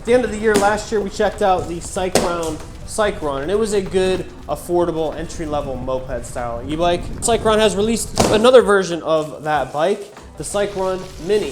At the end of the year last year, we checked out the Cycrun, and it was a good, affordable, entry-level moped style e-bike. Cycrun has released another version of that bike, the Cycrun Mini.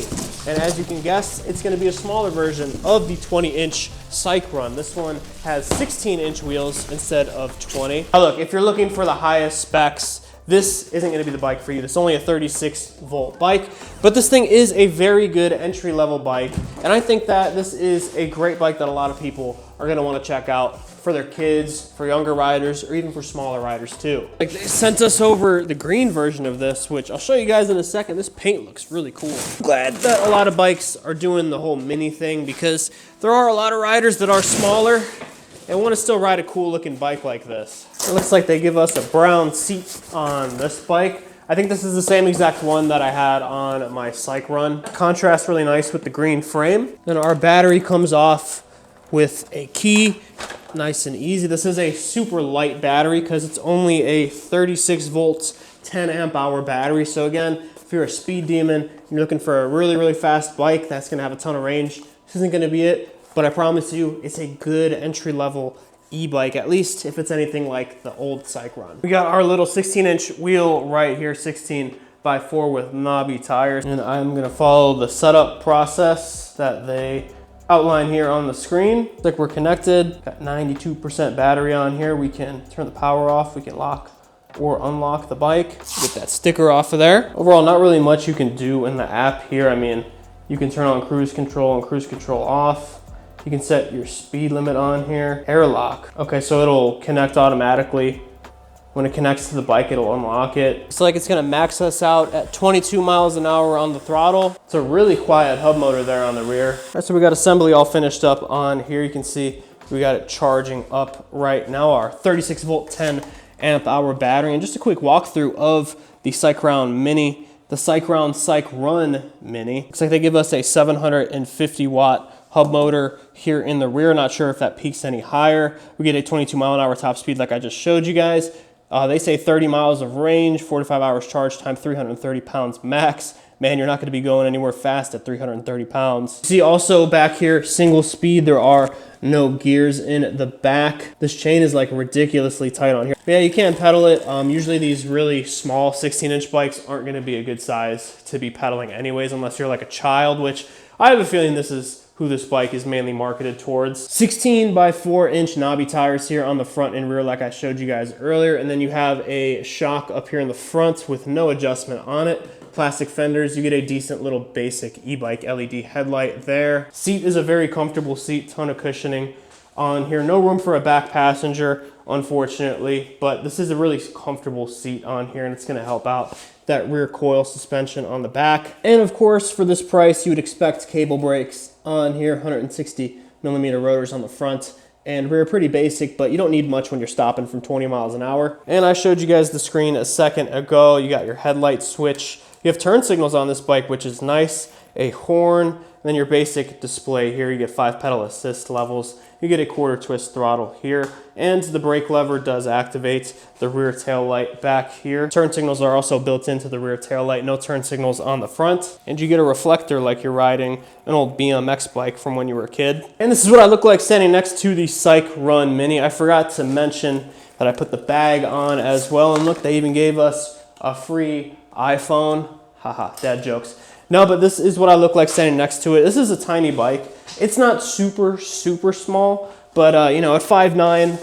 And as you can guess, it's gonna be a smaller version of the 20-inch Cycrun. This one has 16-inch wheels instead of 20. Now look, if you're looking for the highest specs, this isn't gonna be the bike for you. This is only a 36-volt bike, but this thing is a very good entry-level bike. And I think that this is a great bike that a lot of people are gonna wanna check out for their kids, for younger riders, or even for smaller riders too. Like, they sent us over the green version of this, which I'll show you guys in a second. This paint looks really cool. I'm glad that a lot of bikes are doing the whole mini thing, because there are a lot of riders that are smaller and want to still ride a cool looking bike like this. It looks like they give us a brown seat on this bike. I think this is the same exact one that I had on my Cycrun. Contrasts really nice with the green frame. Then our battery comes off with a key, nice and easy. This is a super light battery because it's only a 36 volts, 10 amp hour battery. So again, if you're a speed demon, you're looking for a really, really fast bike that's gonna have a ton of range, this isn't gonna be it. But I promise you, it's a good entry-level e-bike, at least if it's anything like the old Cycrun. We got our little 16-inch wheel right here, 16x4 with knobby tires. And I'm gonna follow the setup process that they outline here on the screen. Looks like we're connected. Got 92% battery on here. We can turn the power off. We can lock or unlock the bike. Get that sticker off of there. Overall, not really much you can do in the app here. I mean, you can turn on cruise control and cruise control off. You can set your speed limit on here. Airlock. Okay, so it'll connect automatically. When it connects to the bike, it'll unlock it. It's like it's gonna max us out at 22 miles an hour on the throttle. It's a really quiet hub motor there on the rear. All right, so we got assembly all finished up on here. You can see we got it charging up right now. Our 36 volt, 10 amp hour battery. And just a quick walkthrough of the Cycrown Mini, the Cycrun Mini. Looks like they give us a 750 watt hub motor here in the rear. Not sure if that peaks any higher. We get a 22 mile an hour top speed like I just showed you guys. They say 30 miles of range, 45 hours charge time, 330 pounds max. Man, you're not gonna be going anywhere fast at 330 pounds. See also back here, single speed, there are no gears in the back. This chain is like ridiculously tight on here. But yeah, you can pedal it. Usually these really small 16-inch bikes aren't gonna be a good size to be pedaling anyways, unless you're like a child, which I have a feeling this is who this bike is mainly marketed towards. 16x4-inch knobby tires here on the front and rear like I showed you guys earlier. And then you have a shock up here in the front with no adjustment on it. Plastic fenders, you get a decent little basic e-bike LED headlight there. Seat is a very comfortable seat, ton of cushioning on here. No room for a back passenger, unfortunately, but this is a really comfortable seat on here and it's gonna help out that rear coil suspension on the back. And of course, for this price, you would expect cable brakes on here, 160 millimeter rotors on the front and rear. Pretty basic, but you don't need much when you're stopping from 20 miles an hour. And I showed you guys the screen a second ago. You got your headlight switch. You have turn signals on this bike, which is nice, a horn, and then your basic display here. You get 5 pedal assist levels. You get a quarter twist throttle here, and the brake lever does activate the rear tail light back here. Turn signals are also built into the rear tail light. No turn signals on the front. And you get a reflector like you're riding an old BMX bike from when you were a kid. And this is what I look like standing next to the Cycrun Mini. I forgot to mention that I put the bag on as well. And look, they even gave us a free iPhone. Haha, dad jokes. No, but this is what I look like standing next to it. This is a tiny bike. It's not super, super small, but you know, at 5'9",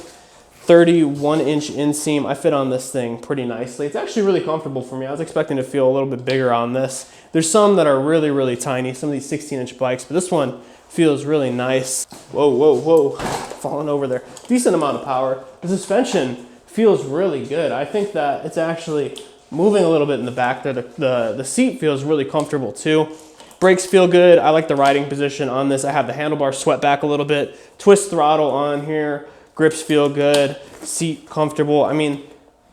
31-inch inseam, I fit on this thing pretty nicely. It's actually really comfortable for me. I was expecting to feel a little bit bigger on this. There's some that are really, really tiny, some of these 16-inch bikes, but this one feels really nice. Whoa, whoa, whoa, falling over there. Decent amount of power. The suspension feels really good. I think that it's actually moving a little bit in the back there. The seat feels really comfortable too. Brakes feel good. I like the riding position on this. I have the handlebars swept back a little bit. Twist throttle on here. Grips feel good. Seat comfortable. I mean,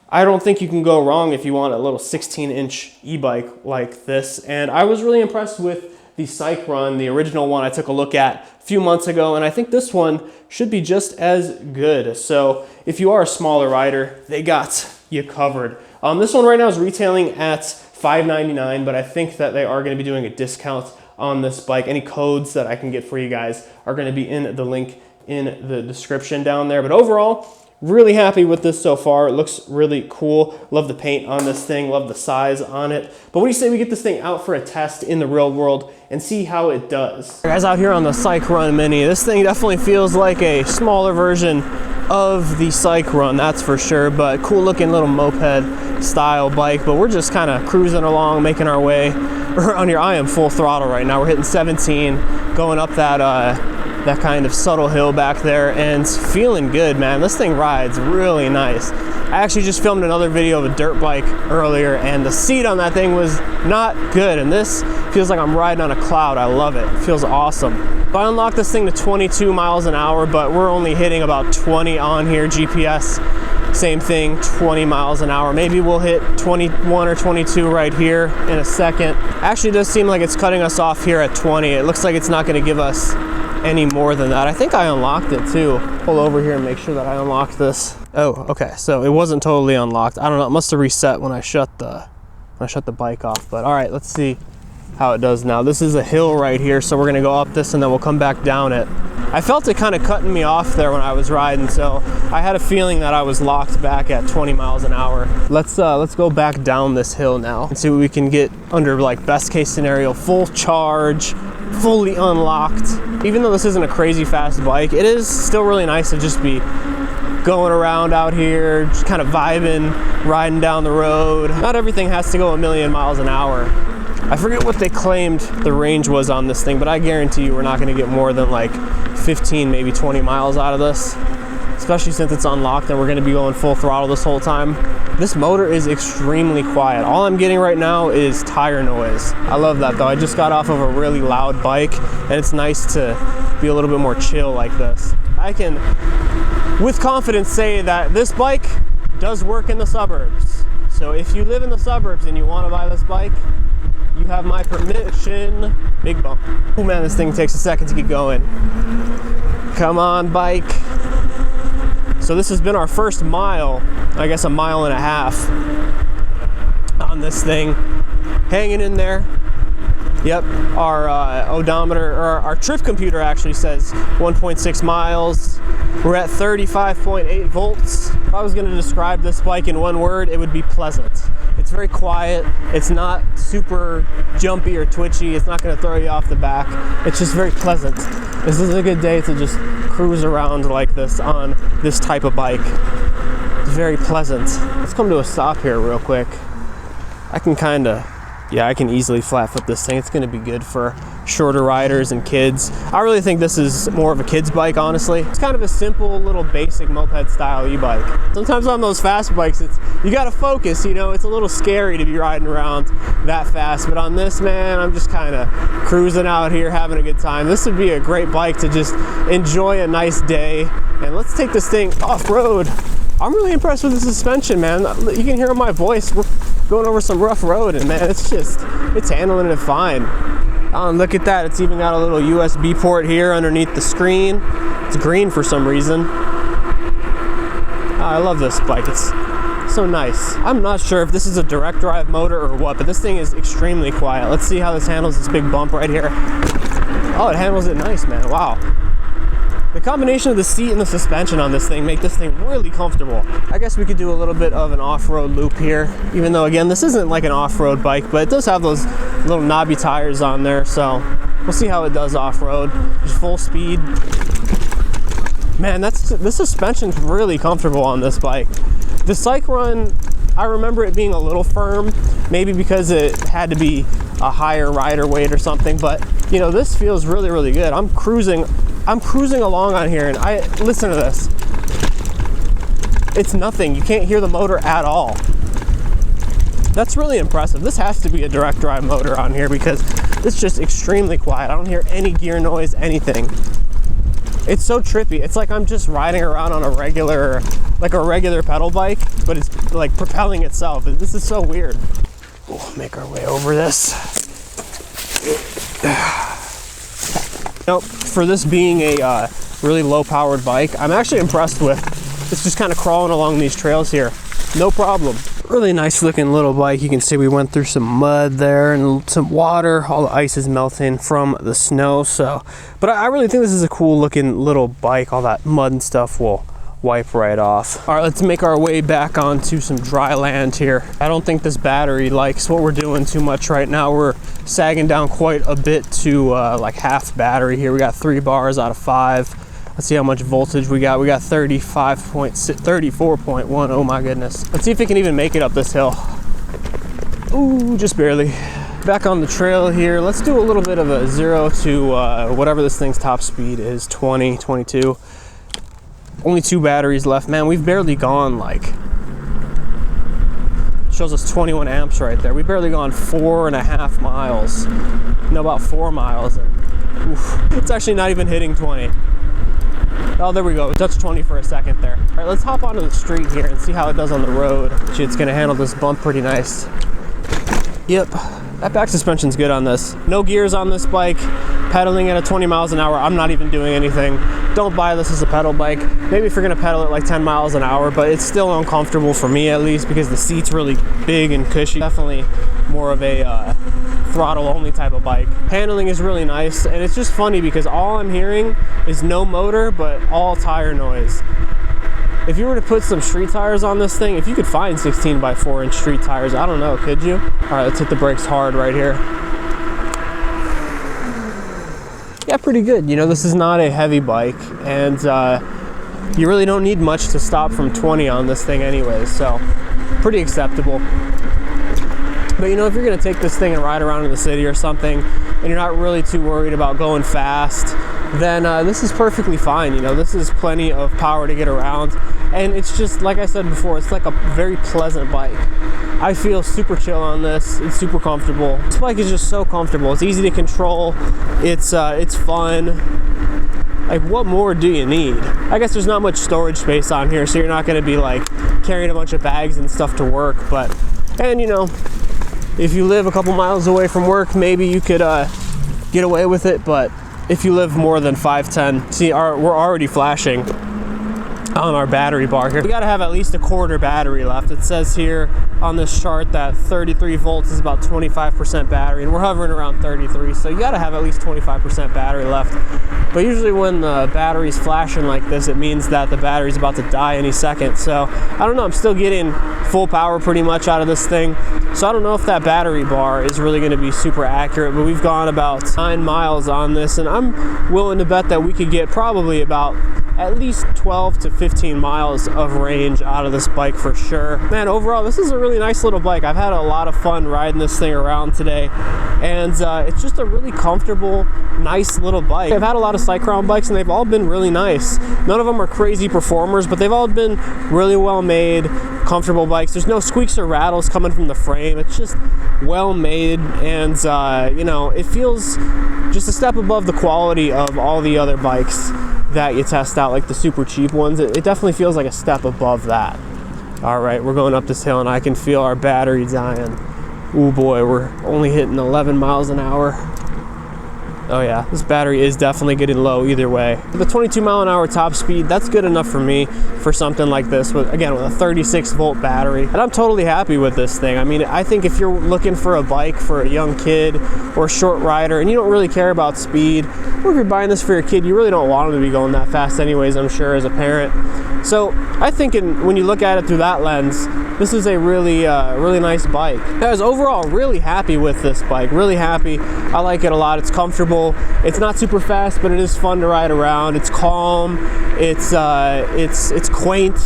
I don't think you can go wrong if you want a little 16-inch e-bike like this. And I was really impressed with the Cycrun, the original one I took a look at a few months ago, and I think this one should be just as good. So if you are a smaller rider, they got you covered. This one right now is retailing at $599, but I think that they are going to be doing a discount on this bike, any codes that I can get for you guys are going to be in the link in the description down there. But overall, really happy with this so far. It looks really cool. Love the paint on this thing, love the size on it. But what do you say we get this thing out for a test in the real world and see how it does? Guys, out here on the Cycrun Mini, this thing definitely feels like a smaller version of the Cycrun, that's for sure, but cool looking little moped style bike. But we're just kind of cruising along, making our way around here. I am full throttle right now. We're hitting 17, going up that kind of subtle hill back there, and it's feeling good, man. This thing rides really nice. I actually just filmed another video of a dirt bike earlier, and the seat on that thing was not good, and this feels like I'm riding on a cloud. I love it. It feels awesome. So I unlocked this thing to 22 miles an hour, but we're only hitting about 20 on here. GPS, same thing, 20 miles an hour. Maybe we'll hit 21 or 22 right here in a second. Actually, it does seem like it's cutting us off here at 20. It looks like it's not going to give us any more than that. I think I unlocked it too. Pull over here and make sure that I unlocked this. Oh, okay, so it wasn't totally unlocked. I don't know, it must have reset when I shut the bike off. But all right, let's see how it does now. This is a hill right here, so we're gonna go up this and then we'll come back down it. I felt it kind of cutting me off there when I was riding, so I had a feeling that I was locked back at 20 miles an hour. Let's go back down this hill now and see what we can get under, like, best case scenario, full charge, fully unlocked. Even though this isn't a crazy fast bike, it is still really nice to just be going around out here, just kind of vibing, riding down the road. Not everything has to go a million miles an hour. I forget what they claimed the range was on this thing, but I guarantee you we're not going to get more than like 15, maybe 20 miles out of this, especially since it's unlocked and we're going to be going full throttle this whole time. This motor is extremely quiet. All I'm getting right now is tire noise. I love that though. I just got off of a really loud bike, and it's nice to be a little bit more chill like this. I can, with confidence, say that this bike does work in the suburbs. So if you live in the suburbs and you want to buy this bike, you have my permission. Big bump. Oh man, this thing takes a second to get going. Come on, bike. So this has been our first mile, I guess a mile and a half on this thing. Hanging in there. Yep, our odometer, or our trip computer actually says 1.6 miles. We're at 35.8 volts. If I was going to describe this bike in one word, it would be pleasant. It's very quiet. It's not super jumpy or twitchy. It's not going to throw you off the back. It's just very pleasant. This is a good day to just cruise around like this on this type of bike. It's very pleasant. Let's come to a stop here real quick. I can easily flat foot this thing. It's going to be good for shorter riders and kids. I really think this is more of a kid's bike, honestly. It's kind of a simple little basic moped style e-bike. Sometimes on those fast bikes, you got to focus, you know, it's a little scary to be riding around that fast. But on this, man, I'm just kind of cruising out here having a good time. This would be a great bike to just enjoy a nice day. And let's take this thing off-road. I'm really impressed with the suspension, man. You can hear my voice. We're going over some rough road, and man, it's handling it fine. Look at that. It's even got a little USB port here underneath the screen. It's green for some reason. I love this bike. It's so nice. I'm not sure if this is a direct drive motor or what, but this thing is extremely quiet. Let's see how this handles this big bump right here. Oh, it handles it nice, man. Wow. The combination of the seat and the suspension on this thing make this thing really comfortable. I guess we could do a little bit of an off-road loop here, even though, again, this isn't like an off-road bike, but it does have those little knobby tires on there, so we'll see how it does off-road. Just full speed. Man, this suspension's really comfortable on this bike. The Cycrun, I remember it being a little firm, maybe because it had to be a higher rider weight or something, but you know, this feels really, really good. I'm cruising along on here, and listen to this. It's nothing. You can't hear the motor at all. That's really impressive. This has to be a direct drive motor on here because it's just extremely quiet. I don't hear any gear noise, anything. It's so trippy. It's like I'm just riding around on a regular pedal bike, but it's like propelling itself. This is so weird. We'll make our way over this. Nope, for this being a really low-powered bike, I'm actually impressed with. It's just kind of crawling along these trails here. No problem. Really nice looking little bike. You can see we went through some mud there and some water. All the ice is melting from the snow. So, but I really think this is a cool looking little bike. All that mud and stuff will wipe right off. All right, let's make our way back onto some dry land here. I don't think this battery likes what we're doing too much right now. We're sagging down quite a bit to like half battery here. We got 3 bars out of 5. Let's see how much voltage we got. We got 34.1. Oh my goodness. Let's see if it can even make it up this hill. Ooh, just barely. Back on the trail here. Let's do a little bit of a 0 to whatever this thing's top speed is, 20, 22. Only 2 batteries left. Man, we've barely gone like, shows us 21 amps right there. We've barely gone 4.5 miles. No, about 4 miles. And, oof, it's actually not even hitting 20. Oh, there we go. It touched 20 for a second there. All right, let's hop onto the street here and see how it does on the road. Actually, it's gonna handle this bump pretty nice. Yep, that back suspension's good on this. No gears on this bike. Pedaling at 20 miles an hour, I'm not even doing anything. Don't buy this as a pedal bike. Maybe if you're gonna pedal it like 10 miles an hour, but it's still uncomfortable for me at least because the seat's really big and cushy. Definitely more of a throttle only type of bike. Handling is really nice, and it's just funny because all I'm hearing is no motor, but all tire noise. If you were to put some street tires on this thing, if you could find 16x4 inch street tires, I don't know, could you? All right, let's hit the brakes hard right here. Yeah, pretty good. You know, this is not a heavy bike, and you really don't need much to stop from 20 on this thing anyways, so pretty acceptable. But you know, if you're gonna take this thing and ride around in the city or something, and you're not really too worried about going fast, then this is perfectly fine. You know, this is plenty of power to get around, and it's just, like I said before, it's like a very pleasant bike. I feel super chill on this. It's super comfortable. This bike is just so comfortable. It's easy to control. It's fun. Like, what more do you need? I guess there's not much storage space on here, so you're not gonna be like carrying a bunch of bags and stuff to work, but, and you know, if you live a couple miles away from work, maybe you could get away with it, but if you live more than 5-10, see, we're already flashing on our battery bar here. We gotta have at least a quarter battery left. It says here on this chart that 33 volts is about 25% battery, and we're hovering around 33, so you gotta have at least 25% battery left. But usually when the battery's flashing like this, it means that the battery's about to die any second. So I don't know, I'm still getting full power pretty much out of this thing. So I don't know if that battery bar is really gonna be super accurate, but we've gone about 9 miles on this, and I'm willing to bet that we could get probably about at least 12 to 15 miles of range out of this bike for sure. Man, overall, this is a really nice little bike. I've had a lot of fun riding this thing around today, and it's just a really comfortable, nice little bike. I've had a lot of Cycrown bikes, and they've all been really nice. None of them are crazy performers, but they've all been really well made, comfortable bikes. There's no squeaks or rattles coming from the frame. It's just well made, and you know, it feels just a step above the quality of all the other bikes that you test out, like the super cheap ones. It definitely feels like a step above that. All right, we're going up this hill, and I can feel our battery dying. Oh boy, we're only hitting 11 miles an hour. Oh yeah, this battery is definitely getting low either way. The 22 mile an hour top speed, that's good enough for me for something like this, with a 36 volt battery. And I'm totally happy with this thing. I mean, I think if you're looking for a bike for a young kid or a short rider and you don't really care about speed, or if you're buying this for your kid, you really don't want them to be going that fast anyways, I'm sure, as a parent. So I think when you look at it through that lens, this is a really nice bike. I was overall really happy with this bike, really happy. I like it a lot. It's comfortable. It's not super fast, but it is fun to ride around. It's calm. It's quaint.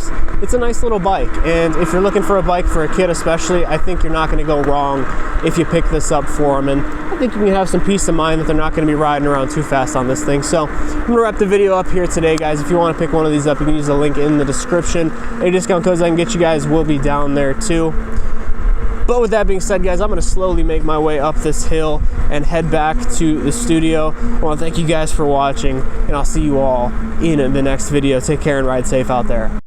It's a nice little bike. And if you're looking for a bike for a kid especially, I think you're not going to go wrong if you pick this up for them. And I think you can have some peace of mind that they're not going to be riding around too fast on this thing. So I'm going to wrap the video up here today, guys. If you want to pick one of these up, you can use the link in the description. Any discount codes I can get you guys will be down there too. But with that being said, guys, I'm going to slowly make my way up this hill and head back to the studio. I want to thank you guys for watching, and I'll see you all in the next video. Take care and ride safe out there.